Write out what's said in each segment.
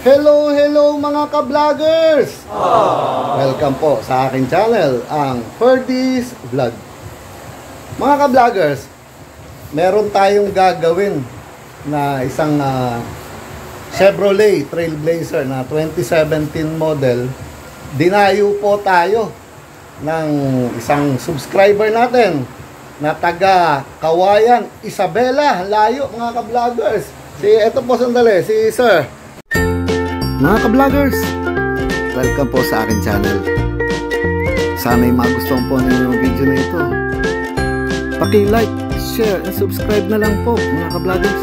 Hello, hello mga ka-vloggers! Welcome po sa aking channel, ang Ferdy's Vlog. Mga ka-vloggers, meron tayong gagawin na isang Chevrolet Trailblazer na 2017 model. Dinayo po tayo ng isang subscriber natin na taga Kawayan, Isabela. Layo mga ka-vloggers. Ito po sandali, si Sir. Mga ka-vloggers, welcome po sa akin channel. Sana'y magustuhan po ninyo yung video na ito. Paki-like, share, and subscribe na lang po mga ka-vloggers.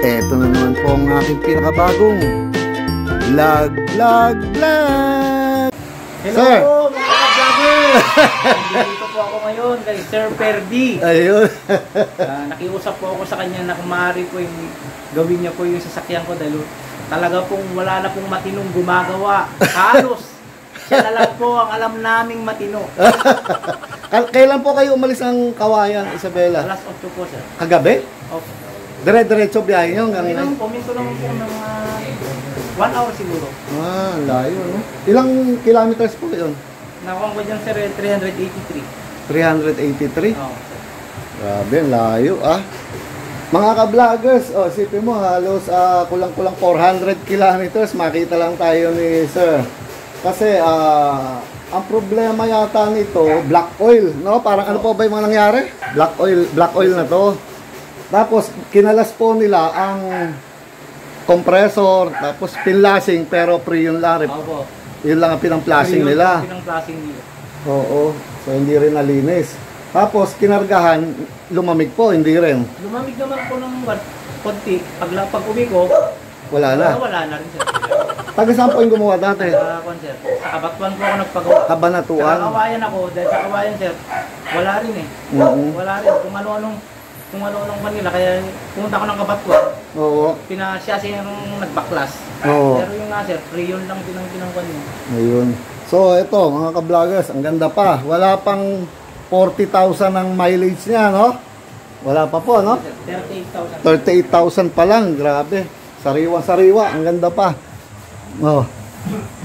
Eto na naman po ang aking pinakabagong vlog. Hello Sir. po mga ka-vloggers. Dito po ako ngayon kay Sir Ferdy. Ayun. Nakiusap po ako sa kanya na kung maaari po yung gawin niya po yung sasakyan ko dahil talaga pong wala na pong matinong gumagawa. Halos siya na lang po ang alam naming matino. Kailan po kayo umalis ng Kawayan, Isabela? Alas 8 po, sir. Kagabi? Okay. Dire-diretso biyahe nyo hanggang Puminto lang po ng 1 hour siguro. Layo, no? Ilang kilometers po yun? Nakuha ko dyan, sir, 383. 383? Oo. Grabe, layo Mga ka-vloggers, isipin mo halos kulang-kulang 400 kilometers makita lang tayo ni Sir. Kasi ang problema yata nito, black oil, no? Parang ano po ba yung mga nangyari? Black oil na to. Tapos kinalas po nila ang compressor, tapos pinlasing pero free yung larip. Opo. Yun lang ang pinang-plasing nila. Pinang-plasing nila. Oo, so hindi rin nalinis. Tapos kinargahan, lumamig po, hindi rin. Lumamig naman po ng konti. Pag uwi ko, Wala na. wala na rin, sir. Taga saan po yung gumawa dati? Sa Kabatuan po ako nagpagawa. Kabanatuan. Sa Kawayan ako, dahil sa Kawayan, sir, wala rin eh. Wala rin. Kung ano-anong kanila, kaya pumunta ko ng Kabatuan. Oo. Siya yung nagbaklas. Oo. Pero yung nga, sir, free yun lang pinangkuan niya. Ayun. So, ito, mga ka-vloggers, ang ganda pa. Wala pang 40,000 ang mileage niya, no? Wala pa po, no? 38,000. 38,000 pa lang, grabe. Sariwa-sariwa, ang ganda pa. Oh.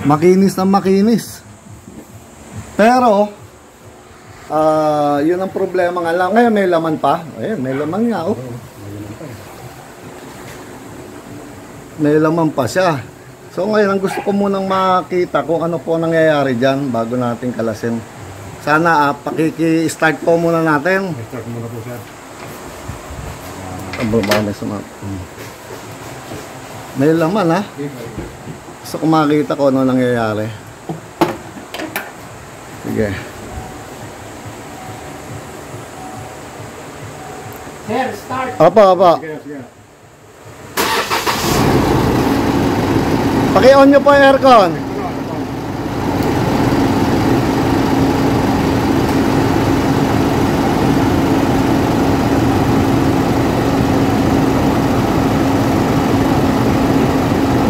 Makinis na makinis. Pero, yun ang problema nga lang. Ngayon may laman pa. Ayun, may laman nga, oh. May laman pa siya. So ngayon, ang gusto ko munang makita kung ano po nangyayari dyan bago natin kalasin. Sana pakiki-start po muna natin. Start muna po, sir. May laman, Gusto ko makita ko ano nangyayari. Sige. Sir, start! Apa. Sige. Paki-on nyo po yung aircon.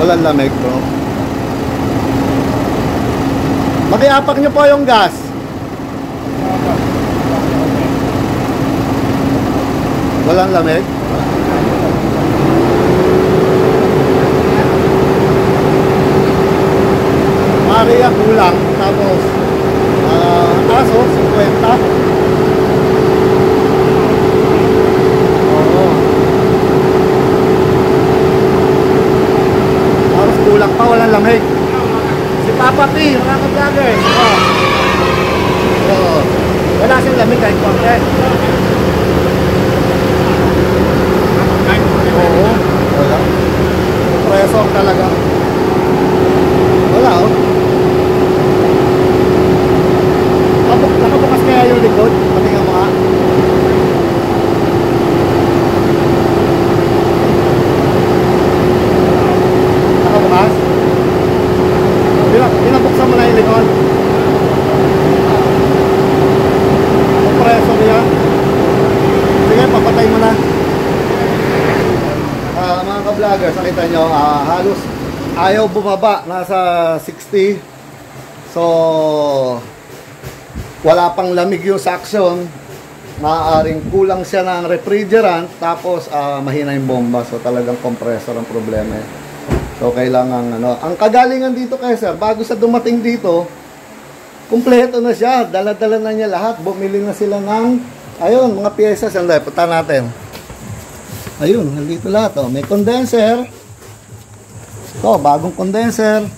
Walang lamig, bro. Makiapak nyo po yung gas. Walang lamig. Maria kulang. Tapos aso 50. Oo. Tapos kulang pa, walang lamig. Si Papa P, mga ka-vloggers. Wala siyang lamig kahit konti. Oo, wala. Compressor talaga. Wala, nakabukas kaya yung likod? Patingin mo nga. Nakabukas? Pinabuksan mo na yung likod. Compressor yan. Sige, papatay mo na. Mga ka-vloggers, nakita nyo, halos ayaw bumaba, nasa 60. So wala pang lamig yung suction. Maaaring kulang siya ng refrigerant, tapos mahina yung bomba. So talagang compressor ang problema. So, kailangan, ano, ang kagalingan dito kay sir, bago sa dumating dito, kumpleto na siya. Dala-dala na niya lahat. Bumili na sila ng, ayun, mga piyesa. Sandali, punta natin. Ayun, nandito lahat. Oh. May condenser. Ito, bagong condenser.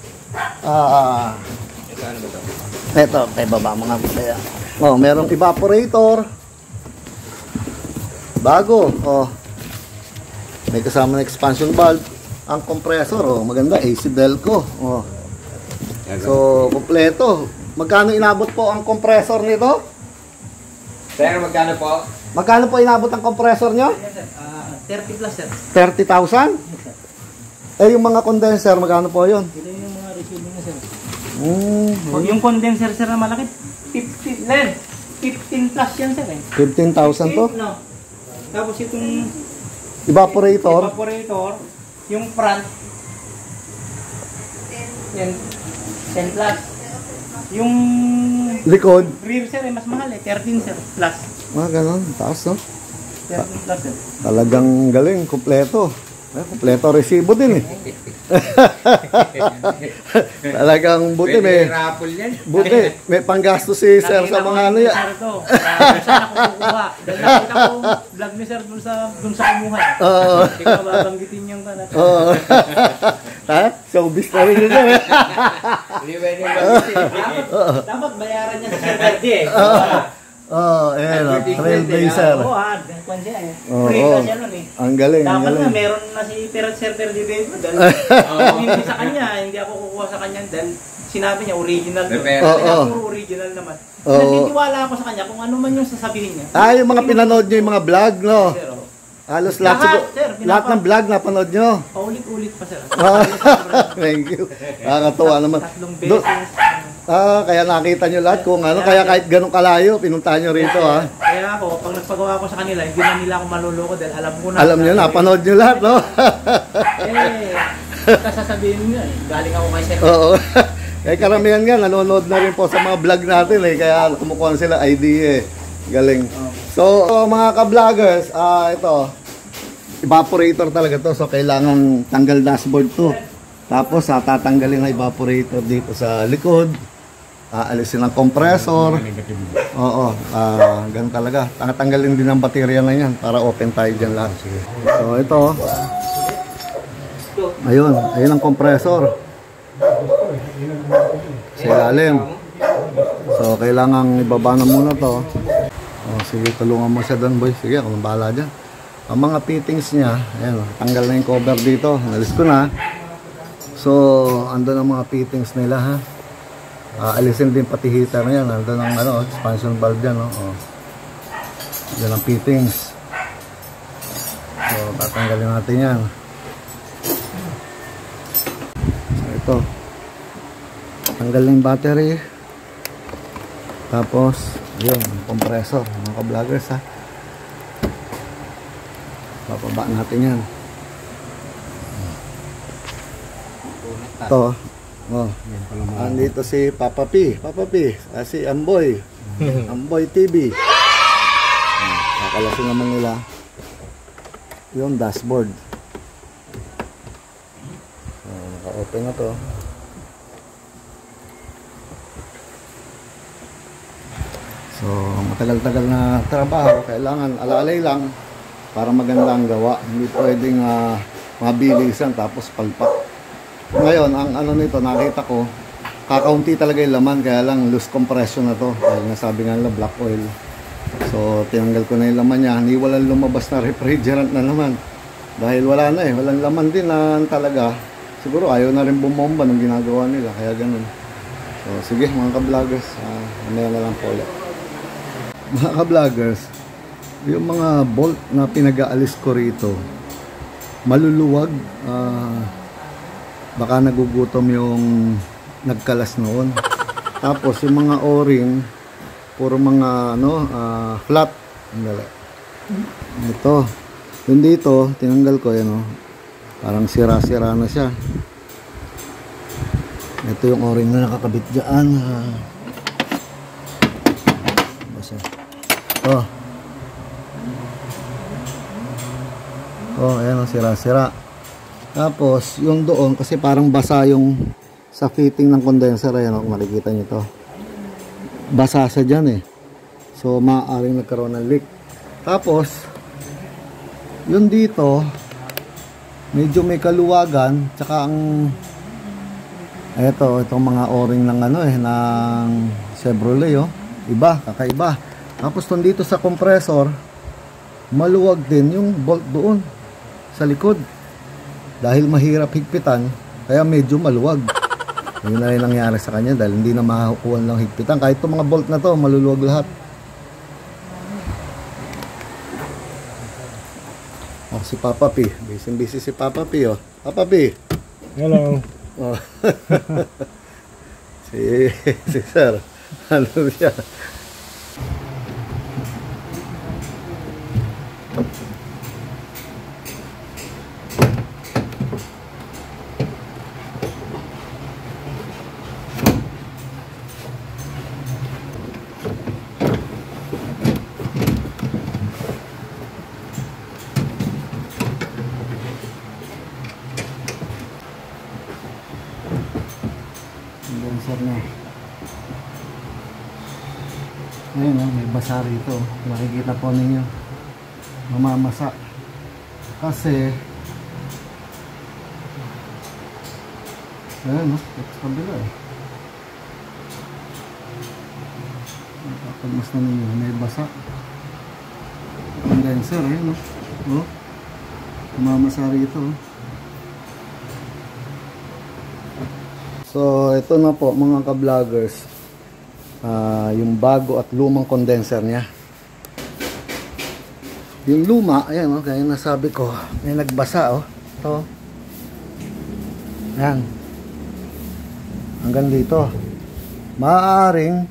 Ito, kay baba mga kaya. Oh, merong evaporator. Bago. Oh. May kasama na expansion valve. Ang compressor, oh, maganda, AC Delco. Oh. So, kompleto. Magkano inabot po ang compressor nito? Sir, magkano po? Magkano po inabot ang compressor nyo? Yes, sir. 30 plus, sir. 30,000? Eh, yung mga condenser, magkano po yun? Ito yung mga receiving na, sir. Mm, Yung condenser, sir, na malaki, 15 plus yan, sir. 15,000 to? No. Tapos itong Evaporator? evaporator, yung front, yan, 10 plus. Yung Likod? rear, sir, mas mahal 13, sir, plus. Ganun, taas, no? 13 plus, sir. Talagang galing, kompleto. Kompleto resibo din eh. Talagang buti may raffle yan. buti may panggasto si sir sa mga ano yan. Sir, ito. Saan ako kukuha? Dahil nakita ko vlog ni sir dun sa kumuha. Oo. Hindi ko babanggitin yung kanat. Oo. Ha? Showbiz na rin yun. Hindi ba yung Dapat bayaran niya sa Sir Verdi eh. Ayan, Trailblazer. Oo, kwan siya eh. Oo. Free ka siya nun eh. Ang galing, ang Dapat na galing. meron na si Sir Verdi dito. Dahil kung hindi sa kanya, hindi ako kukuha sa kanya dahil sinabi niya original to. Oo. Puro original naman. Oo. Naniniwala ako sa kanya kung ano man yung sasabihin niya. Yung mga pinanood nyo yung mga vlog, no? Sir, oo. Halos Lahat, lahat, sir, lahat ng vlog napanood nyo. Paulit-ulit pa sir. Thank you. Nakakatuwa naman. Tatlong beses. Kaya nakita nyo lahat kung ano. Kaya kahit ganun kalayo, pinuntahan nyo rito, ha? Kaya ako, pag nagpagawa ko sa kanila, hindi na nila ako maluloko dahil alam ko na. Alam nyo na, panood nyo lahat, no? Sasabihin nyo eh, galing ako kay Sir. Oo. Eh, karamihan nga, nanonood na rin po sa mga vlog natin, eh. Kaya kumukuha sila idea, eh. Galing. So, mga ka-vloggers, ito, evaporator talaga to. So, kailangan tanggal dashboard to. Tapos, tatanggalin na evaporator dito sa likod. Alisin ang compressor. Oo, ganun talaga. Tanggalin din ang baterya na yan para open tayo dyan lahat. So, ito. Ayun ang compressor. Sa ilalim. So, kailangan ibaba na muna to. Sige, tulungan mo siya doon, boy. Sige, ako bahala dyan. Ang mga fittings niya, ayan, tanggal na yung cover dito. Nalis ko na. So, andun ang mga fittings nila, ha. Alisin din pati heater na yan. Andun ang expansion valve dyan, no. Yan ang fittings. So, tatanggalin natin yan. So, ito. Tanggalin yung battery. Tapos, yun, compressor, mga ka-vloggers, ha. Bababa natin yan. Ito, andito si Papa P. Si Amboy. Amboy TV. Kakalasin naman nila yung dashboard. Naka-open na to. So, matagal-tagal na trabaho, kailangan alalay lang para maganda ang gawa. Hindi pwedeng mabilisan tapos palpak. Ngayon, ang ano nito, nakita ko, kakaunti talaga yung laman, kaya lang loose compression na to. Dahil nasabi nga nila black oil. So, tinanggal ko na yung laman niya. Hindi walang lumabas na refrigerant na naman. Dahil wala na walang laman din na talaga. Siguro ayaw na rin bumomba nung ginagawa nila, kaya ganun. So, sige mga ka-vloggers, mamaya na lang po ulit. Mga ka-vloggers, yung mga bolt na pinag-aalis ko rito, maluluwag. Baka nagugutom yung nagkalas noon. Tapos yung mga o-ring, puro mga flat. Ito. Yung dito, tinanggal ko yan. Parang sira-sira na siya. Ito yung o-ring na nakakabit dyan. Ayan, sira-sira. Tapos, yung doon, kasi parang basa yung sa fitting ng condenser. Ayan, kung makikita nyo to. Basa sa dyan eh. So, maaaring nagkaroon ng leak. Tapos, yun dito, medyo may kaluwagan. Tsaka ang, itong mga o-ring ng ano eh, ng Chevrolet, oh. Iba, kakaiba. Tapos, dito sa compressor, maluwag din yung bolt doon sa likod. Dahil mahirap higpitan, kaya medyo maluwag. Yun na rin nangyari sa kanya dahil hindi na makakuha lang higpitan. Kahit itong mga bolt na to, maluluwag lahat. Oh, si Papa P. Busy si Papa P, oh. Papa P. Hello. Oh. si Sir. Ano siya? Condenser na. Ayun, may basa rito. Makikita po ninyo. Mamamasa. Kasi ayun, ito sa kabila eh. Pagmas na ninyo, may basa. Condenser, ayun, oh. Mamamasa rito, oh. So, ito na po mga ka-vloggers, yung bago at lumang condenser niya. Yung luma, ayan, kaya nasabi ko, may nagbasa, ito. Ayan. Hanggang dito. Maaaring,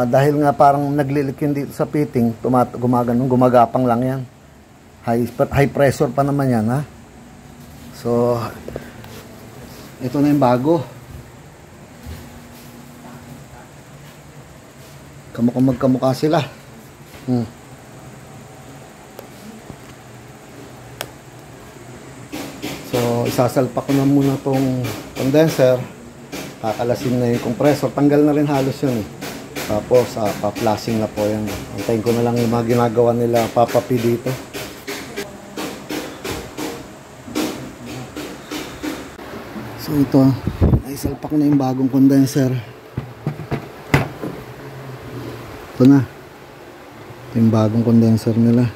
dahil nga parang naglilikin dito sa fitting, gumagapang lang yan. High pressure pa naman yan, ha. So, ito na yung bago. Magkamukha sila. So, isasalpak ko na muna tong condenser. Kakalasin na yung compressor. Tanggal na rin halos yun. Tapos, pa-flashing na po yan. Antayin ko na lang yung mga ginagawa nila Papa P dito. So ito, naisalpak na yung bagong condenser. Ito na. Ito yung bagong condenser nila.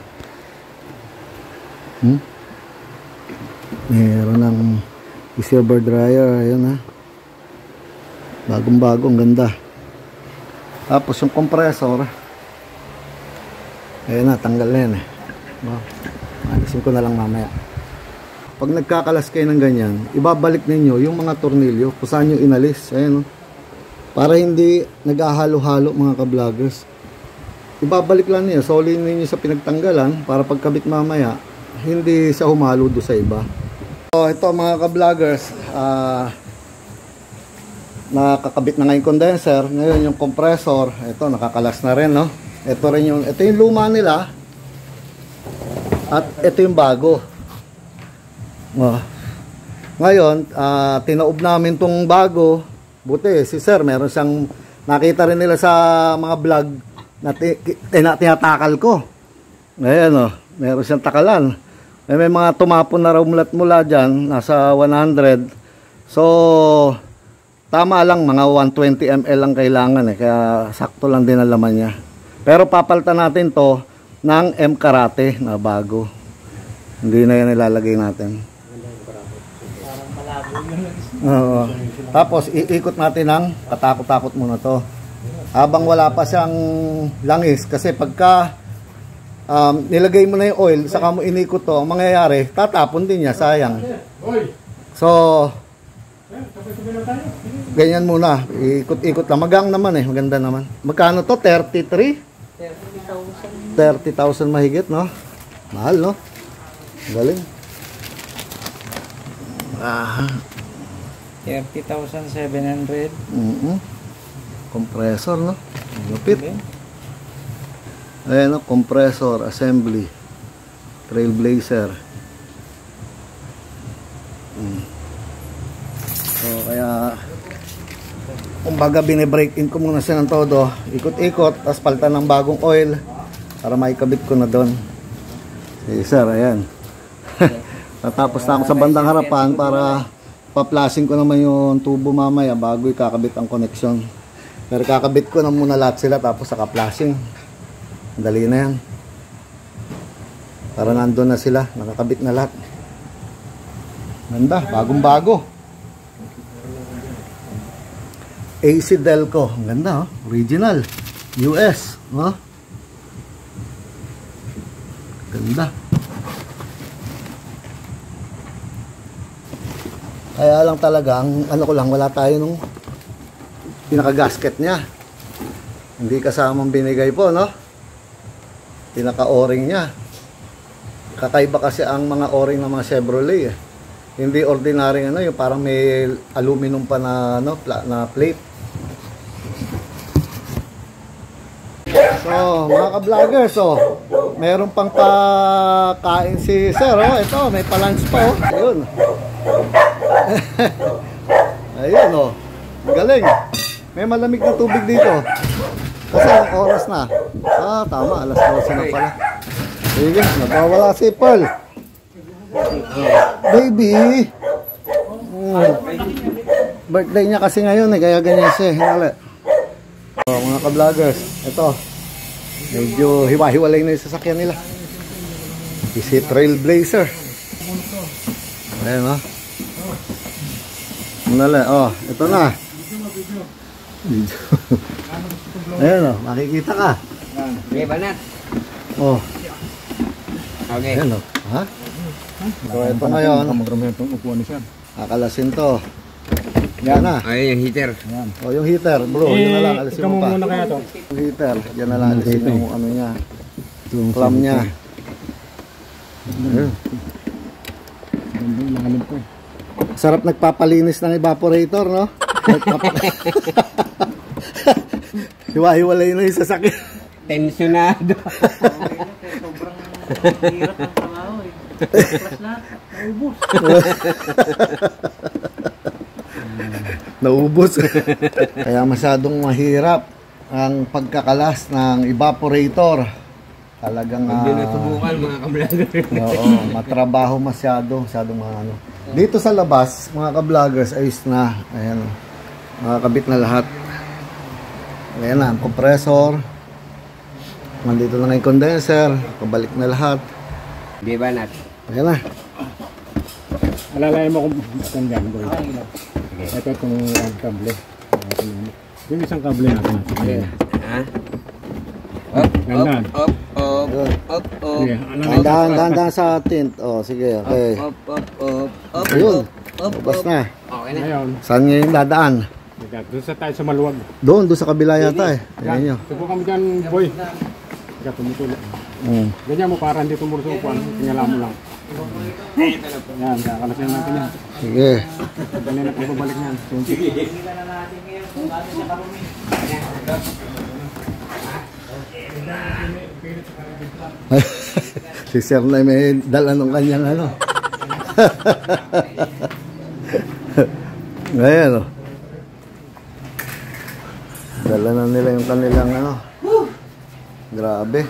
Meron ng silver dryer. Ayan, ha. Bagong-bago, ang ganda. Tapos yung compressor, ayan na, tanggal na yan eh. Alisin ko na lang mamaya. Pag nagkakalas kayo ng ganyan, ibabalik ninyo yung mga tornilyo kung saan nyo inalis. Ayan, para hindi nag-ahalo-halo mga ka-vloggers. Ibabalik lang niyo, solin ninyo sa pinagtanggalan para pagkabit mamaya, hindi siya humalo do sa iba. So ito mga ka-vloggers, nakakabit na nga yung condenser. Ngayon yung compressor, ito nakakalas na rin, no? Ito yung luma nila at ito yung bago. Ngayon, tinaob namin tong bago. Buti, si Sir, meron siyang nakita rin nila sa mga vlog na tinatakal ko. Ayan, meron siyang takalan. May mga tumapon na raw mula dyan, nasa 100. So, tama lang, mga 120 ml lang kailangan eh. Kaya sakto lang din ang laman niya. Pero papalitan natin to ng M-Karate na bago. Hindi na yan ilalagay natin. Tapos iikot natin ng katakot-takot muna to habang wala pa siyang langis, kasi pagka nilagay mo na yung oil saka mo inikot to, ang mangyayari tatapon din niya, sayang. So ganyan muna, ikot-ikot lang, magang naman eh, maganda naman. Magkano to? 30,000 mahigit, no? Mahal, no? Galing. 30,700. Compressor, no? Lupit. Ayan, no? Compressor assembly, Trailblazer. So kaya kumbaga binibreak in ko muna siya ng todo, ikot-ikot, tapos palitan ng bagong oil para maikabit ko na doon. Sir, ayan. Natapos na ako sa bandang harapan para pa-flashing ko naman yung tubo mamaya bago ikakabit ang connection. Pero kakabit ko na muna lahat sila tapos saka flashing. Dali na yan. Para nandun na sila, nakakabit na lahat. Ganda, bagong bago. AC Delco, ang ganda oh. Original, US, oh. Ganda. Kaya lang talaga, ang ano ko lang, wala tayo nung pinaka-gasket niya. Hindi kasamang binigay po, no? Pinaka-o-ring niya. Kakaiba kasi ang mga o-ring ng mga Chevrolet, eh. Hindi ordinary ano, yung parang may aluminum pa na ano, na plate. So, mga ka-vloggers, oh, meron pang pakain si Sir, oh. Ito, may pa-lunch pa, oh. Ayun. Ayun, oh. Galing. May malamig na tubig dito. Kasi ang oras na. Ah, tama, alas 12 na pala. Sige, nagwawala si Pearl. Baby. Birthday niya kasi ngayon, eh, kaya ganyan siya. Hinali. So, mga ka-vloggers, ito. Medyo hiwa-hiwalay na yung sasakyan nila. Si Trailblazer. Ayan, oh. Hinali, oh, ito na. Ayan, oh, makikita ka. Okay, banat. Oh. Okay. Ayan, oh. Ha? So, ito ngayon. Akalasin to. Yan na. Ay, yung heater. O, yung heater, bro. Yun na lang. Alisin mo pa. Muna kaya to. Yung heater. Yan na lang. Alisin yung ano niya. Yung clam niya. Sarap nagpapalinis ng evaporator, no? Hiwa-hiwalay na yung sasakyan. Tensionado. Sobrang hirap ng trabaho eh. Plus lahat, naubos. Naubos. Kaya masyadong mahirap ang pagkakalas ng evaporator. Talagang Hindi na subukan mga ka-vlogger. oo, matrabaho masyadong mga ano. Dito sa labas, mga ka-vloggers, ayos na. Ayan, nakakabit na lahat. Ayan na, ang compressor. Nandito na nga yung condenser. Kabalik na lahat. Di banat. Ayan na. Alalayan mo kung saan yan, boy. Ito itong kable. Yung isang kable natin. Ha? Up, Gandaan. up, up, Yun. up, up. Sige, Dahan sa tint. Oh, sige, okay. Up, up, up, up, Ayun. up, Labas na. Okay na. Ngayon, Saan ngayon yung dadaan? doon sa tayo sa maluwag. Doon sa kabila yata eh. Ayan nyo. Subukan mo dyan, boy. Kaya tumutulog. Ganyan mo para hindi tumurusupan. Tingala mo lang. Yan, kakalasin natin yan. Sige. Kanina kung babalik niyan. Tingnan na natin ngayon kung gaano siya karumi. Si Sir na may dala ng kanyang ano. Ngayon oh. Dala na nila yung kanilang ano. Grabe.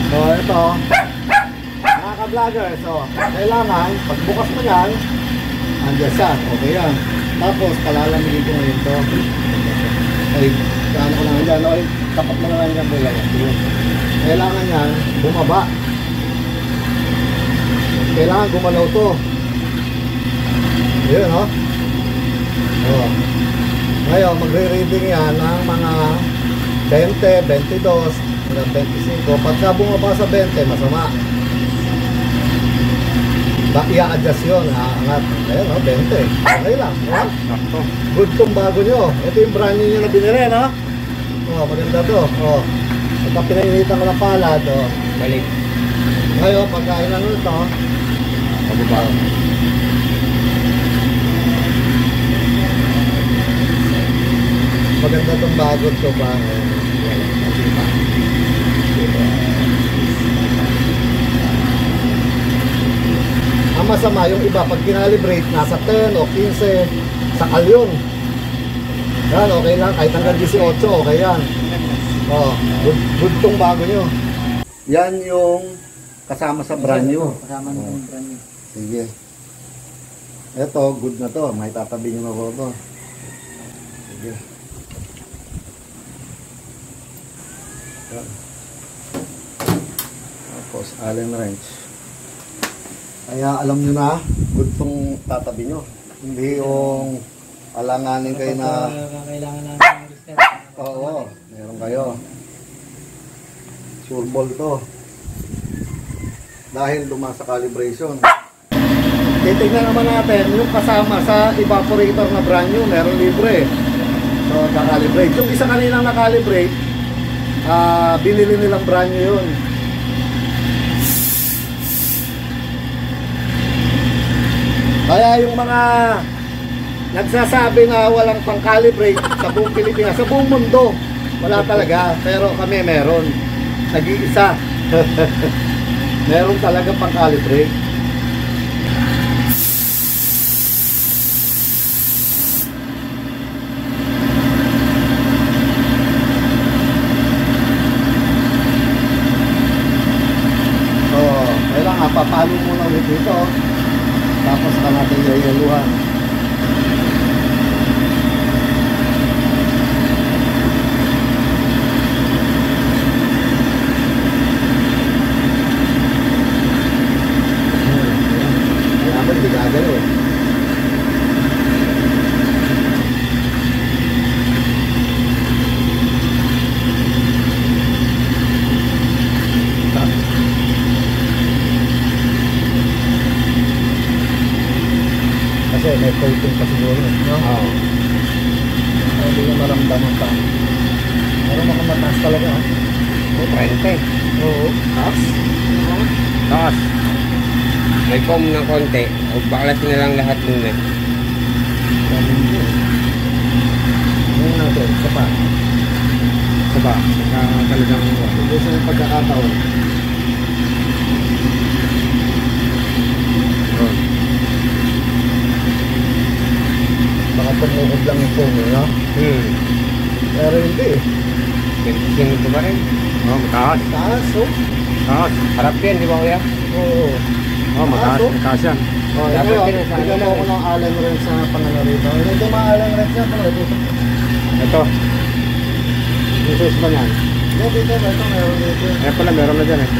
So ito, mga ka-vlogger, so kailangan pagbukas mo yan, andyan siya, okay yan. Tapos palalamigin ko ngayon to. Ay, kano ko lang yan, okay, tapat mo lang yan, boy. Kailangan yan, bumaba. Kailangan gumalaw to. Yun, no? Oh. Ngayon, magre-reading yan ng mga 20, 22, hanggang 25. Pagka bumaba sa 20, masama. I-adjust yun, aangat. Ayan, no? 20. Okay lang, no? Good tong bago nyo. Ito yung brand new nyo na binili, no? Oh, maganda to. Oh. Pagka pinainitan ko ng palad, oh. Balik. Ngayon, pagka ilan ito, pababa. maganda tong bagot ko pa. Ang masama yung iba pag kinalibrate nasa 10 o 15 sa kalyon. Yan, okay lang, kahit hanggang 18, okay yan. Oh, good tong bago nyo. Yan yung kasama sa brand new. Kasama ng brand new. Sige. Ito, good na to. May tatabi nyo na ko to. Sige. Yan. Tapos, Allen wrench. Kaya alam nyo na, good tong tatabi nyo. Hindi yung alanganin kayo na... Kailangan namin ng reset. Oo, meron kayo. Sure ball to. Dahil dumaan sa calibration. Titignan naman natin yung kasama sa evaporator na brand new, meron libre. So, na-calibrate. Yung isa kaninang na-calibrate, binili nilang brand new yun. Kaya yung mga nagsasabi na walang pang-calibrate sa buong Pilipinas, sa buong mundo, wala talaga. Pero kami meron. Nag-iisa. Meron talaga pang-calibrate. So, kailangan papalo muna ulit dito. Tapos ka natin yayaluhan. Hindi gagalaw eh. Kasi may coating pa siguro, no? Oo. Hindi ko maramdaman pa. Pero makamataas talaga, ha? 30. Oo. Taas? Taas. May foam ng konti. O baklasin na lang lahat muna. Ngayon natin, sapa. Saba, talagang Gusto yung pagkakataon. Baka tumukod lang yung foam, no? Pero hindi eh. Pintisin ito ba rin? mataas. Taas, oh. Taas. Harap yan, di ba kuya? Oo. Mataas. Mataas yan. Oh, Dapat ngayon, pinasama bigyan mo lang ako ng Allen wrench sa pangano rito. Hindi mga Allen wrench na pala dito. Ito. Yung size ba yan? Hindi, dito, ito meron dito. Eh pala, meron na dyan eh.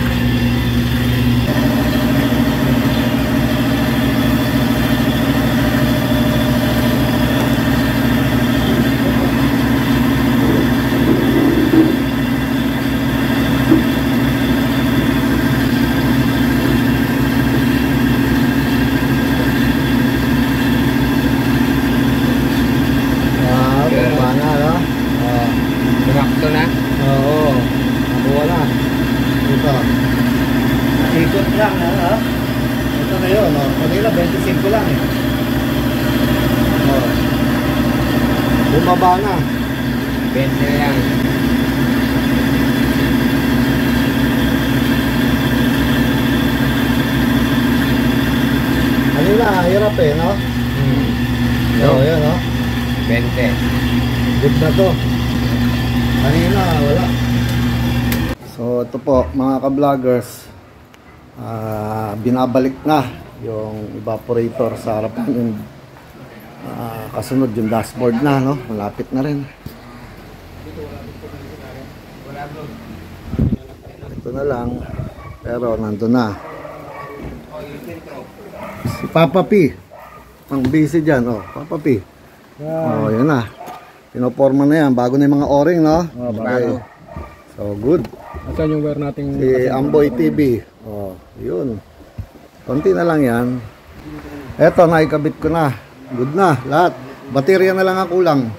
Bumaba na, no? Tumakto na. Oo. Nabuwa na. Ito. Ikot lang, ha? Ito na yun, no? Kanila, 25 lang, eh. Oh. Bumaba na. 20 na lang. Kanila, hirap eh, no? Oo, yun, no? 20. Good na to. Kanina, wala. So, ito po, mga ka-vloggers. Binabalik na yung evaporator sa harapan yung kasunod yung dashboard na, no? Malapit na rin. Ito na lang. Pero nandun na. Si Papa P. Ang busy dyan, oh. Papa P. Oh, yun na. Pinoporma na yan. Bago na yung mga o-ring, no? Bago. So, good. Asan yung wire nating... Si Amboy TV. Oh, yun. Konti na lang yan. Eto, naikabit ko na. Good na, lahat. Baterya na lang ang kulang.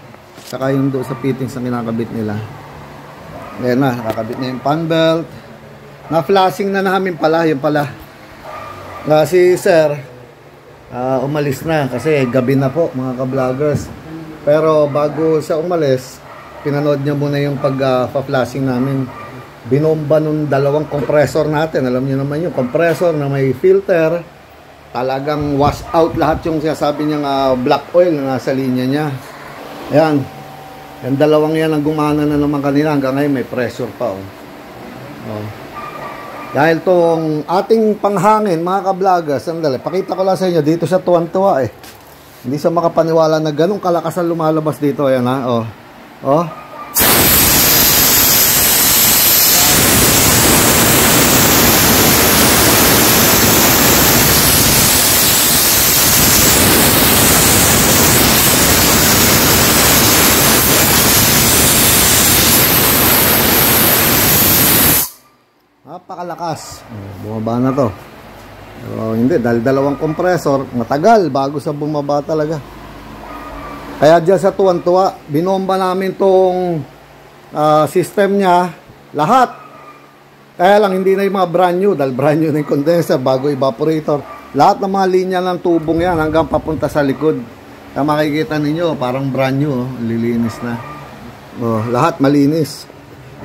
Saka yung doon sa fittings na kinakabit nila. Ayan na, nakakabit na yung fan belt. Na-flashing na namin pala, yung pala. Si Sir, umalis na kasi gabi na po, mga ka-vloggers. Pero bago siya umalis, pinanood niya muna yung pag-flashing namin. Binomba nung dalawang compressor natin. Alam niyo naman yung compressor na may filter. Talagang wash out lahat yung sinasabi niyang black oil na nasa linya niya. Ayan. Yung dalawang yan ang gumana na naman kanina. Hanggang ngayon may pressure pa. Oh. Dahil tong ating panghangin, mga ka-vloggers, sandali, pakita ko lang sa inyo. Dito siya tuwan-tuwa eh. Hindi siya makapaniwala na ganun kalakas ang lumalabas dito. Ayan ha. Oh. Oh. Napakalakas. Bumaba na to. Hindi, dahil dalawang compressor, matagal bago sa bumaba talaga. Kaya dyan sa tuwan-tuwa, binomba namin tong system niya, lahat. Kaya lang hindi na yung mga brand new, dahil brand new na yung condenser, bago evaporator. Lahat ng mga linya ng tubong yan hanggang papunta sa likod. Kaya makikita ninyo, parang brand new, lilinis na. Lahat malinis.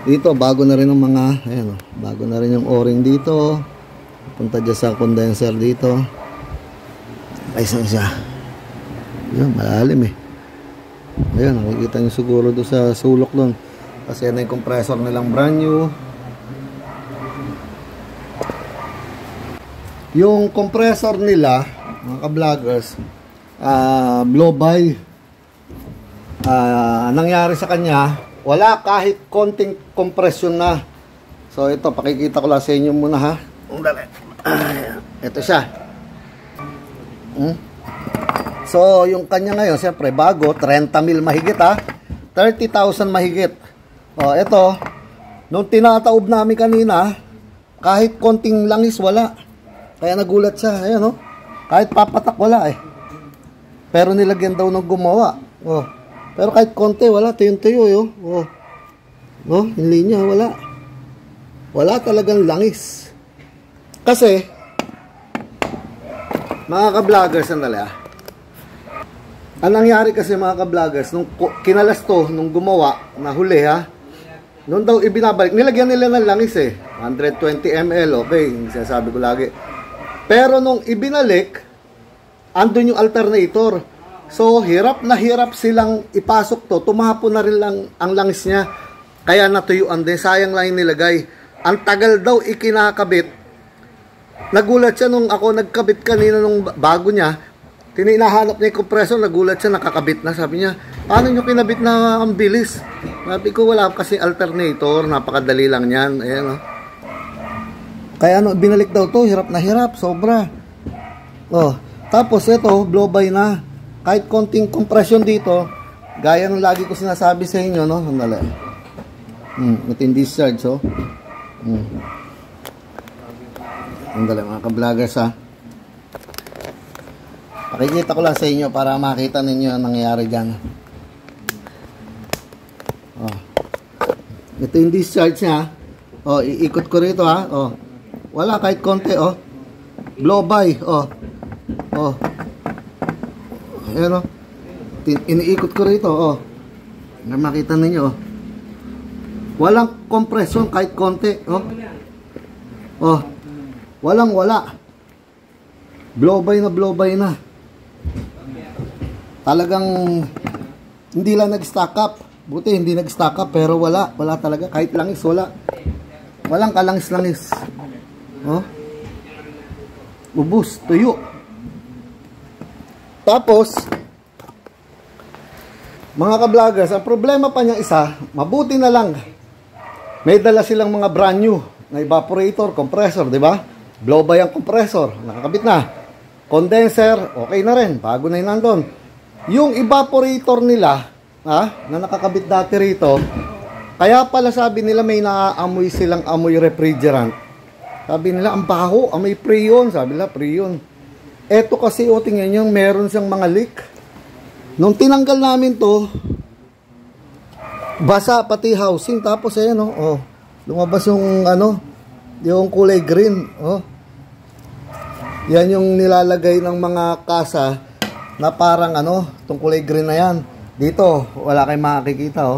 Dito, bago na rin ang mga, ayan, bago na rin yung o-ring dito. Punta dyan sa condenser dito. Ayos na siya. Yun, malalim eh. Ayan, nakikita nyo siguro doon sa sulok doon. Kasi yan na yung compressor nilang brand new. Yung compressor nila, mga ka-vloggers, blow by. Nangyari sa kanya, wala kahit konting compression na. So ito, pakikita ko lang sa inyo muna ha. Ito siya. So yung kanya ngayon, siyempre bago, 30 mil mahigit ha. 30,000 mahigit. Ito, nung tinataob namin kanina, kahit konting langis wala. Kaya nagulat siya. Ayan o. Kahit papatak wala eh. Pero nilagyan daw ng gumawa. Pero kahit konti, wala. Tuyo-tuyo yun. Yung linya, wala. Wala talagang langis. Kasi, mga ka-vloggers, sandali ang nangyari kasi mga ka-vloggers, nung kinalas to, nung gumawa, nahuli nung daw ibinabalik, nilagyan nila ng langis 120 ml, okay, sinasabi ko lagi. Pero nung ibinalik, andun yung alternator. So, hirap na hirap silang ipasok to. Tumapo na rin lang ang langis niya. Kaya natuyuan din. Sayang lang yung nilagay. Ang tagal daw ikinakabit. Nagulat siya nung ako nagkabit kanina nung bago niya. Tininahanap niya yung compressor. Nagulat siya, nakakabit na. Sabi niya, paano nyo kinabit na ang bilis? Sabi ko, wala kasi alternator. Napakadali lang yan. Ayan Kaya binalik daw to. Hirap na hirap. Sobra. Tapos ito, blow by na. Kahit konting compression dito, gaya ng lagi ko sinasabi sa inyo, no? Sandali. Ito yung discharge, Sandali, mga ka-vloggers, Pakikita ko lang sa inyo para makita ninyo ang nangyayari dyan. Ito yung discharge niya. Iikot ko rito, Wala, kahit konti, Blow by, Ayan iniikot ko rito, makita ninyo, walang compression kahit konti, walang wala. Blow by na. Talagang hindi lang nag-stack up. Buti hindi nag-stack up, pero wala talaga, kahit langis, wala. Walang kalangis-langis. Ubus, tuyo. Tapos, mga ka-vloggers, ang problema pa niya isa, mabuti na lang, may dala silang mga brand new na evaporator, compressor, di ba? Blow by ang compressor, nakakabit na. Condenser, okay na rin, bago na yun nandun. Yung evaporator nila, na nakakabit dati rito, kaya pala sabi nila may naaamoy silang amoy refrigerant. Sabi nila, ang baho, amoy freon, sabi nila, freon. Eto kasi, tingnan nyo, meron siyang mga leak. Nung tinanggal namin to, basa pati housing. Tapos ayan, lumabas yung, yung kulay green. Yan yung nilalagay ng mga kasa na parang, itong kulay green na yan. Dito, wala kayong makikita,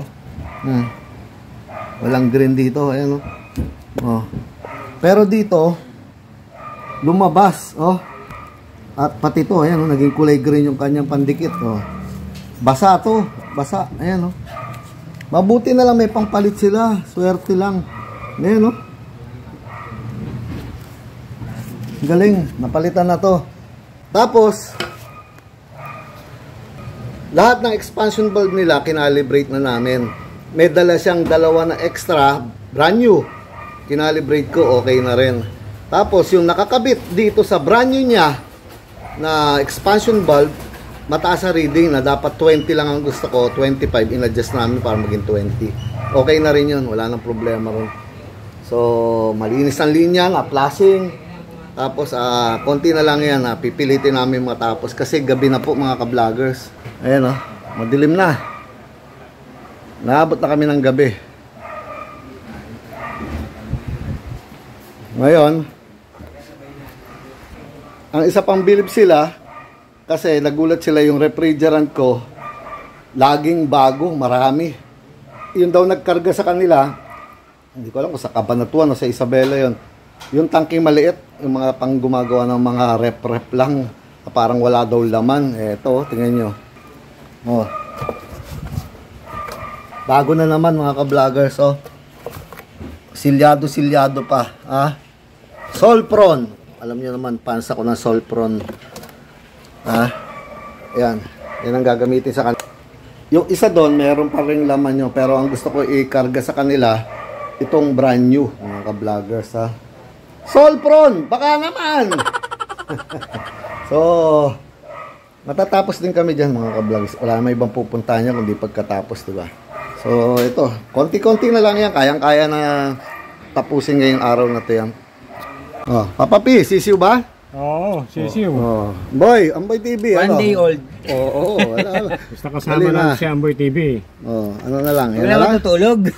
Walang green dito, ayan, oh. Pero dito lumabas, oh. At pati to, ayan, oh, naging kulay green yung kanyang pandikit, oh. Basa to, basa, ayan, oh. Mabuti na lang may pangpalit sila, swerte lang. Ayan, oh. Galing, napalitan na to. Tapos lahat ng expansion bulb nila kinalibrate na namin. May dala siyang dalawa na extra, brand new. Kinalibrate ko, okay na rin. Tapos yung nakakabit dito sa brand new niya na expansion bulb, mataas sa reading na dapat 20 lang ang gusto ko, 25 in-adjust namin para maging 20. Okay na rin yun, wala nang problema rin. So malinis ang linya, na-flashing. Tapos konti na lang yan, pipilitin namin matapos kasi gabi na po mga ka-vloggers. Ayan, oh, madilim na. Naabot na kami ng gabi. Ngayon, ang isa pang bilib sila kasi nagulat sila yung refrigerant ko laging bago, marami. Yun daw nagkarga sa kanila, hindi ko alam kung sa Cabanatuan o sa Isabela yun. Yung tangking maliit, yung mga pang gumagawa ng mga rep lang, parang wala daw laman. Eto, tingnan nyo. Oh. Bago na naman mga ka-vloggers, oh. Silyado pa, ah. Solpron. Alam niyo naman, fans ako ng Solpron. Ah. Ayan. Yan ang gagamitin sa kanila. Yung isa doon, meron pa ring laman nyo. Pero ang gusto ko i-karga sa kanila, itong brand new, mga ka-vloggers, ha. Solpron! Baka naman! So, matatapos din kami dyan, mga ka-vloggers. Wala na ibang pupuntahan niya kundi pagkatapos, diba? So, ito. Konti-konti na lang yan. Kayang-kaya na tapusin ngayong araw na ito yan. Oh, Papa P, sisiw ba? Oo, sisiw. Oh. Boy, Amboy TV. One day old. Oo. Basta kasama lang si Amboy TV. Oh, ano na lang. Wala ba tutulog?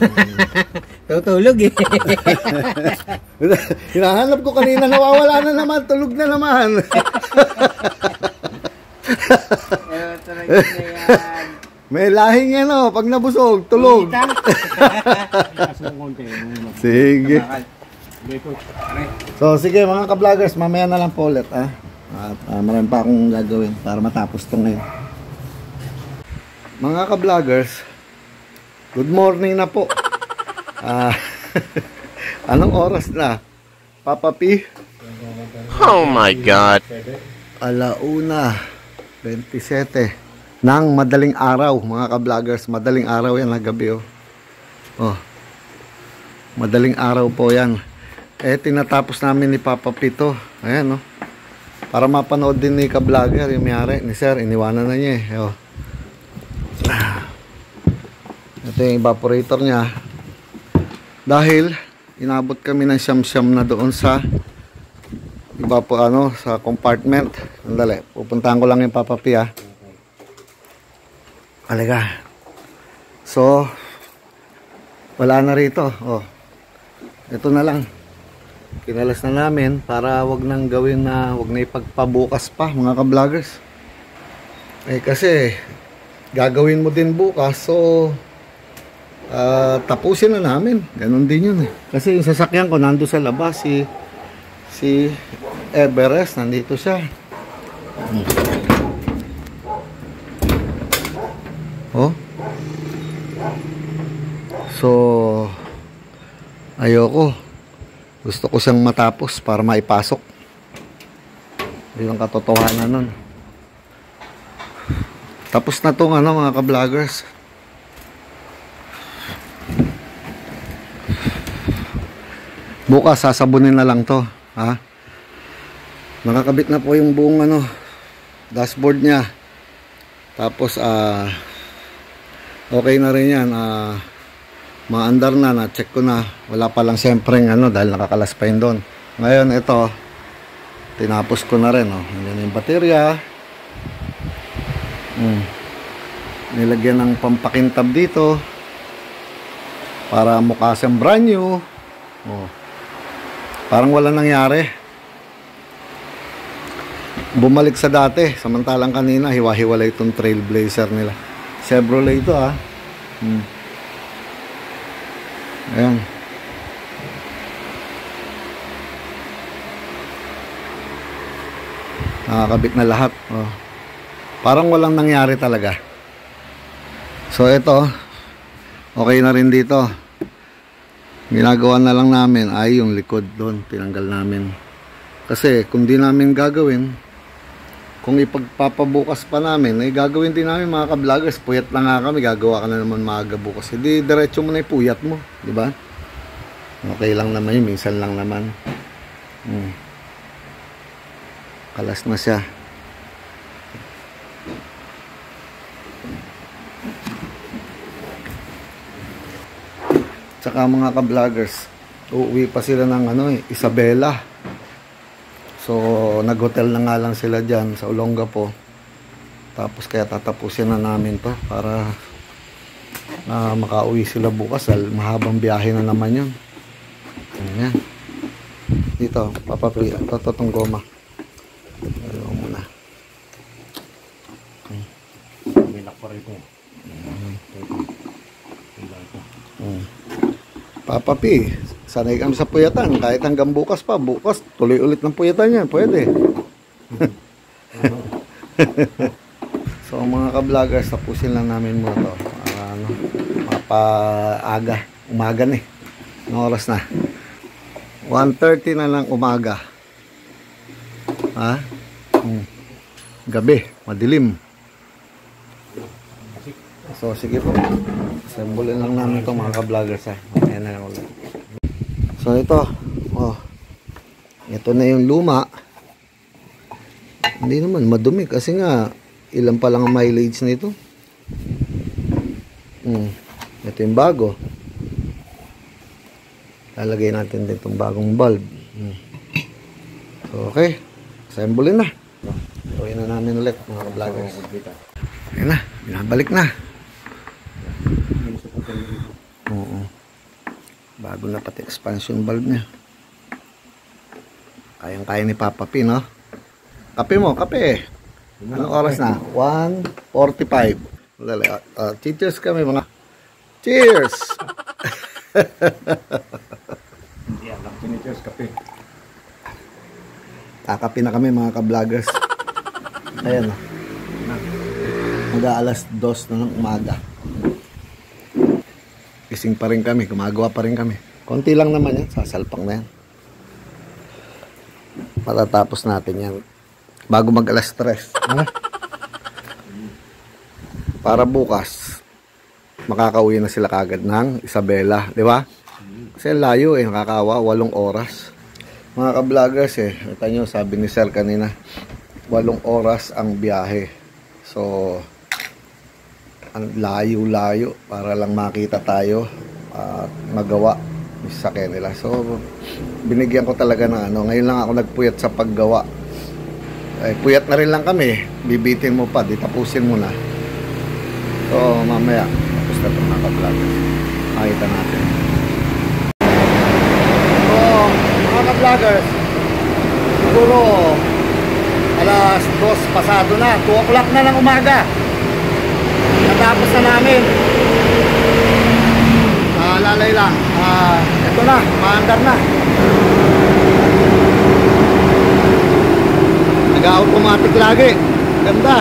Tutulog eh. Hinahanap ko kanina, nawawala na naman. Tulog na naman. May lahing yan, oh. Pag nabusog, tulog. Sige. So, sige mga ka-vloggers, mamaya na lang po ulit, ah. At marami pa akong gagawin para matapos ito ngayon. Mga ka-vloggers, good morning na po. Anong oras na? Papa P? Oh my God. 1:27 ng madaling araw, mga ka-vloggers. Madaling araw yan na gabi, oh. Oh. Madaling araw po yan. Tinatapos namin ni Papa P to. Ayan, oh. Para mapanood din ni ka-vlogger yung mayari ni Sir. Iniwanan na niya, eh. Oh. Ito yung evaporator niya. Dahil inabot kami ng siyam-siyam na doon sa sa compartment. Andali, pupuntahan ko lang yung Papa P, ah. Alaga. So, wala na rito. Oh. Ito na lang. Kinalas na namin para wag nang gawin na, wag na ipagpabukas pa, mga ka-vloggers. Kasi gagawin mo din bukas, so tapusin na namin. Ganon din yun, eh. Kasi yung sasakyan ko nando sa labas, si Everest, nandito siya. Oh. So, ayoko. Gusto ko siyang matapos para maipasok. Yun ang katotohanan nun. Tapos na itong mga ka-vloggers. Bukas sasabunin na lang to, ha. Nakakabit na po yung buong dashboard niya. Tapos okay na rin yan. Maandar na, check ko na. Wala pa lang siyempre dahil nakakalas pa yun doon. Ngayon ito, tinapos ko na rin, oh. Yan yung baterya. Nilagyan ng pampakintab dito para mukha siyang brand new. Oh. Parang wala nangyari. Bumalik sa dati, samantalang kanina hiwa-hiwalay itong Trailblazer nila. Chevrolet ito, ah. Ayan. Nakakabit na lahat. Oh. Parang walang nangyari talaga. So ito, okay na rin dito. Ginagawa na lang namin ay yung likod doon, tinanggal namin. Kasi kung di namin gagawin, kung ipagpapabukas pa namin, ay gagawin din namin mga ka-vloggers. Puyat na nga kami, gagawa ka na naman maaga bukas. Hindi diretso mo na ipuyat mo, di ba? Okay lang naman yun, minsan lang naman. Kalas na siya. Tsaka mga ka-vloggers, uuwi pa sila ng Isabela. So nag-hotel na nga lang sila dyan sa Olongapo. Tapos kaya tatapusin na namin to para makauwi sila bukas dahil mahabang biyahe na naman yun. Ayan. Dito, papapili. Ito itong goma. Ayaw muna. Milak pa rin ito. Papapi, sanay kami sa puyatan. Kahit hanggang bukas pa. Bukas, tuloy ulit ng puyatan yan. Pwede. So mga ka-vloggers, tapusin lang namin muna to. Mapaaga. Umaga na eh. Anong oras na? 1:30 na lang umaga. Ha? Gabi, madilim. So sige po. Assemble lang namin itong mga ka-vloggers ha. Ayan na lang ulit. So ito. Oh. Ito na yung luma. Hindi naman madumi kasi nga ilan pa lang ang mileage nito. Ito yung bago. Lalagay natin din itong bagong bulb. So okay. Assemble na. Gawin na namin ulit mga ka-vloggers. Ayan na. Binabalik na. Oo. Bago na pati expansion bulb niya. Kayang-kaya ni Papa P, no? Kape mo, kape. Anong oras na? 1:45. Cheers kami mga. Cheers! Cheers, kape. Kakape na kami mga ka-vloggers. Ayan o. Mag-aalas 2 na ng umaga. Gising pa rin kami, gumagawa pa rin kami. Konti lang naman yan, sasalpak na yan. Matatapos natin yan bago mag-alas 3. Para bukas makakauwi na sila kagad ng Isabela, di ba? Kasi layo eh, nakakawa 8 oras. Mga ka-vloggers eh, kita nyo, sabi ni Sir kanina, 8 oras ang biyahe. So ang layo-layo para lang makita tayo at magawa yung sasakyan nila. So binigyan ko talaga ng ngayon lang ako nagpuyat sa paggawa. Puyat na rin lang kami, bibitin mo pa, di tapusin mo na. So mamaya tapos na ito mga ka-vloggers, makita natin. So mga ka-vloggers, siguro alas 2 pasado na, 2 o'clock na ng umaga. Natapos na namin. Lalay lang. Ito na, maandar na. Nag-automatic lagi. Ganda.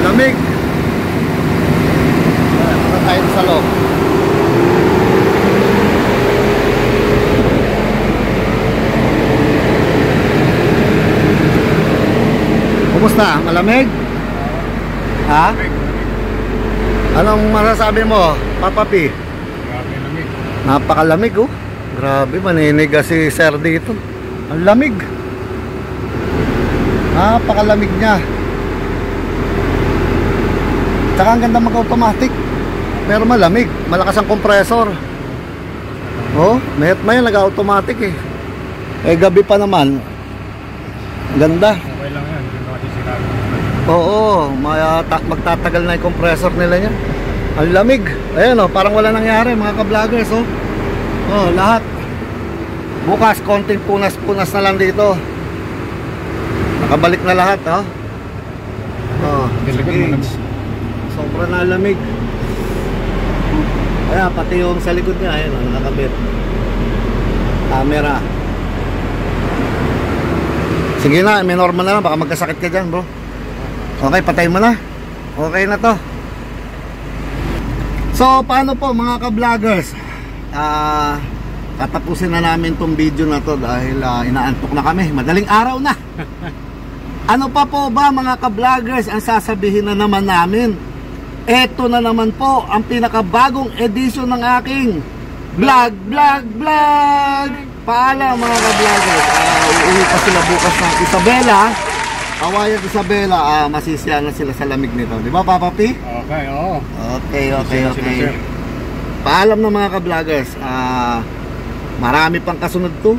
Malamig. Punta tayo sa loob. Kumusta? Malamig? Ha? Anong masasabi mo, Papa P? Grabe lamig. Napakalamig oh. Grabe, maninig si Sir dito. Ang lamig. Napakalamig niya. Tsaka ang ganda mag-automatic. Pero malamig. Malakas ang compressor. Oh, mayat maya nag-automatic eh. Eh gabi pa naman. Ganda. Okay lang yan. Hindi naman sisirado. Oo, magtatagal na yung compressor nila niya. Ang lamig. Ayan oh, parang wala nangyari mga ka-vloggers oh. Oh, lahat. Bukas konting punas-punas na lang dito. Nakabalik na lahat oh. Oh, sige. Sobrang nalamig. Ayan, pati yung sa likod niya, ayan oh, nakakabit. Camera. Sige na, may normal na lang, baka magkasakit ka dyan bro. Okay, patay mo na. Okay na to. So, paano po mga ka-vloggers? Tatapusin na namin tong video na to dahil inaantok na kami. Madaling araw na. Ano pa po ba mga ka-vloggers ang sasabihin na naman namin? Eto na naman po ang pinakabagong edisyon ng aking vlog. Paalam mga ka-vloggers. Uuwi pa sila bukas ng Isabela. Kawayan Isabela, masisiya na sila sa lamig nito. Di ba Papa P? Okay, oo. Okay. Paalam na mga ka-vloggers. Marami pang kasunod to.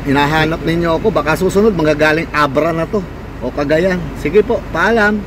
Hinahanap ninyo ako. Baka susunod manggagaling Abra na to o Cagayan. Sige po, paalam.